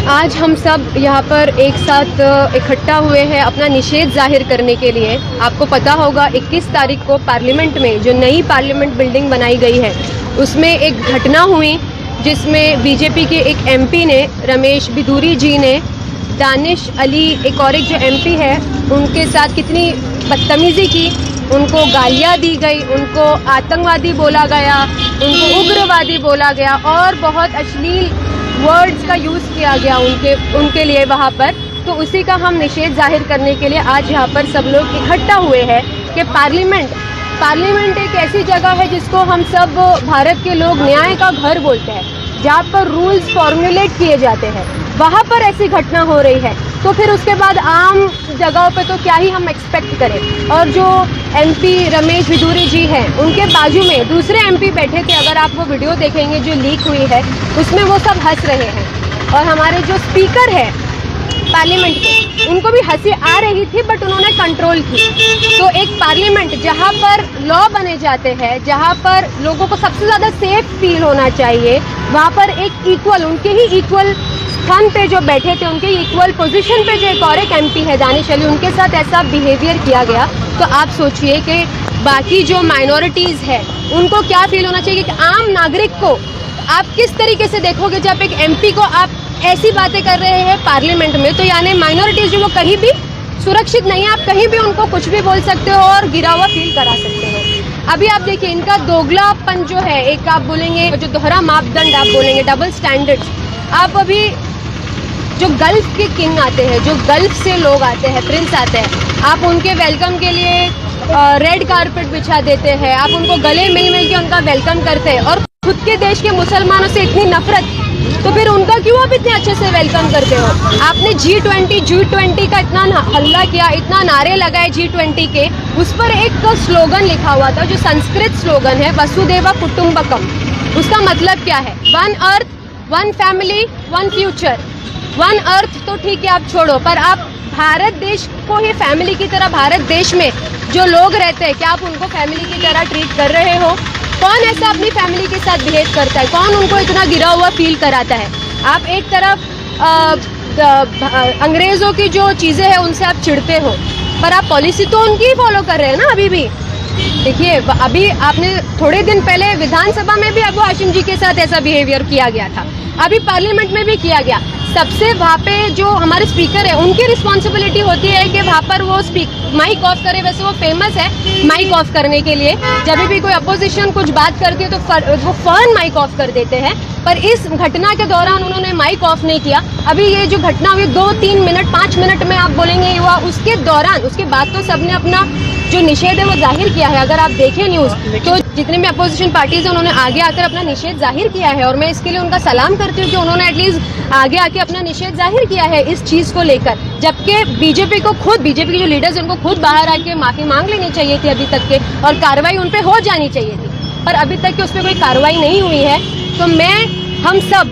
आज हम सब यहाँ पर एक साथ इकट्ठा हुए हैं अपना निषेध जाहिर करने के लिए। आपको पता होगा 21 तारीख को पार्लियामेंट में जो नई पार्लियामेंट बिल्डिंग बनाई गई है उसमें एक घटना हुई जिसमें बीजेपी के एक एमपी ने, रमेश बिधूरी जी ने, दानिश अली एक जो एमपी है उनके साथ कितनी बदतमीज़ी की, उनको गालियाँ दी गई, उनको आतंकवादी बोला गया, उनको उग्रवादी बोला गया और बहुत अश्लील वर्ड्स का यूज़ किया गया उनके लिए वहाँ पर। तो उसी का हम निषेध जाहिर करने के लिए आज यहाँ पर सब लोग इकट्ठा हुए हैं कि पार्लियामेंट एक ऐसी जगह है जिसको हम सब भारत के लोग न्याय का घर बोलते हैं, जहाँ पर रूल्स फॉर्मुलेट किए जाते हैं। वहाँ पर ऐसी घटना हो रही है तो फिर उसके बाद आम जगहों पे तो क्या ही हम एक्सपेक्ट करें। और जो एमपी रमेश बिधूरी जी हैं उनके बाजू में दूसरे एमपी बैठे थे, अगर आप वो वीडियो देखेंगे जो लीक हुई है उसमें वो सब हंस रहे हैं। और हमारे जो स्पीकर है पार्लियामेंट के उनको भी हंसी आ रही थी बट उन्होंने कंट्रोल की। तो एक पार्लियामेंट जहाँ पर लॉ बने जाते हैं, जहाँ पर लोगों को सबसे ज़्यादा सेफ फील होना चाहिए, वहाँ पर एक इक्वल, उनके ही इक्वल स्थान पे जो बैठे थे, उनके इक्वल पोजीशन पे जो एक एमपी है दानिश अली, उनके साथ ऐसा बिहेवियर किया गया। तो आप सोचिए कि बाकी जो माइनॉरिटीज़ है उनको क्या फील होना चाहिए कि आम नागरिक को आप किस तरीके से देखोगे जब एक एमपी को आप ऐसी बातें कर रहे हैं पार्लियामेंट में। तो यानी माइनॉरिटीज़ जो वो कहीं भी सुरक्षित नहीं है, आप कहीं भी उनको कुछ भी बोल सकते हो और गिरा हुआ फील करा सकते हो। अभी आप देखिए इनका दोगलापन जो है, एक आप बोलेंगे जो दोहरा मापदंड आप बोलेंगे, डबल स्टैंडर्ड्स। आप अभी जो गल्फ के किंग आते हैं, जो गल्फ से लोग आते हैं, प्रिंस आते हैं, आप उनके वेलकम के लिए रेड कारपेट बिछा देते हैं, आप उनको गले मिल के उनका वेलकम करते हैं। और खुद के देश के मुसलमानों से इतनी नफरत, तो फिर उनका क्यों आप इतने अच्छे से वेलकम करते हो। आपने G20 का इतना हल्ला किया, इतना नारे लगाए G20 के, उस पर एक स्लोगन लिखा हुआ था जो संस्कृत स्लोगन है, वसुदेवा कुटुंबकम। उसका मतलब क्या है? One earth, one family, one future. One earth तो ठीक है आप छोड़ो, पर आप भारत देश को ही फैमिली की तरह, भारत देश में जो लोग रहते हैं क्या आप उनको फैमिली की तरह ट्रीट कर रहे हो? कौन ऐसा अपनी फैमिली के साथ बिहेव करता है? कौन उनको इतना गिरा हुआ फील कराता है? आप एक तरफ अंग्रेज़ों की जो चीज़ें हैं उनसे आप चिढ़ते हो, पर आप पॉलिसी तो उनकी ही फॉलो कर रहे हैं ना। अभी भी देखिए, अभी आपने थोड़े दिन पहले विधानसभा में भी अबू हाशिम जी के साथ ऐसा बिहेवियर किया गया था, अभी पार्लियामेंट में भी किया गया। सबसे वहाँ पे जो हमारे स्पीकर है उनकी रिस्पॉन्सिबिलिटी होती है कि वहाँ पर वो माइक ऑफ करे। वैसे वो फेमस है माइक ऑफ करने के लिए, जब भी कोई अपोजिशन कुछ बात करती है तो वो फौरन माइक ऑफ कर देते हैं। पर इस घटना के दौरान उन्होंने माइक ऑफ नहीं किया। अभी ये जो घटना हुई 2-3 मिनट 5 मिनट में आप बोलेंगे ये हुआ, उसके दौरान उसके बाद तो सबने अपना जो निषेध है वो जाहिर किया है। अगर आप देखें न्यूज़ तो जितने भी अपोजिशन पार्टीज हैं उन्होंने आगे आकर अपना निषेध जाहिर किया है और मैं इसके लिए उनका सलाम करती हूँ कि उन्होंने एटलीस्ट आगे आके अपना निषेध जाहिर किया है इस चीज़ को लेकर। जबकि बीजेपी के जो लीडर्स हैं उनको खुद बाहर आके माफ़ी मांग लेनी चाहिए थी अभी तक के, और कार्रवाई उन पर हो जानी चाहिए थी, पर अभी तक के उस पर कोई कार्रवाई नहीं हुई है। तो हम सब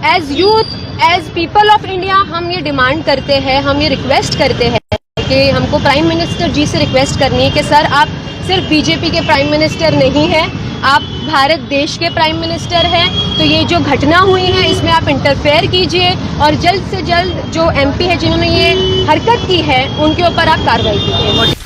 as youth, as people of India हम ये डिमांड करते हैं, हम ये रिक्वेस्ट करते हैं कि हमको प्राइम मिनिस्टर जी से रिक्वेस्ट करनी है कि सर आप सिर्फ बीजेपी के प्राइम मिनिस्टर नहीं हैं, आप भारत देश के प्राइम मिनिस्टर हैं। तो ये जो घटना हुई है इसमें आप इंटरफेयर कीजिए और जल्द से जल्द जो एमपी है जिन्होंने ये हरकत की है उनके ऊपर आप कार्रवाई कीजिए।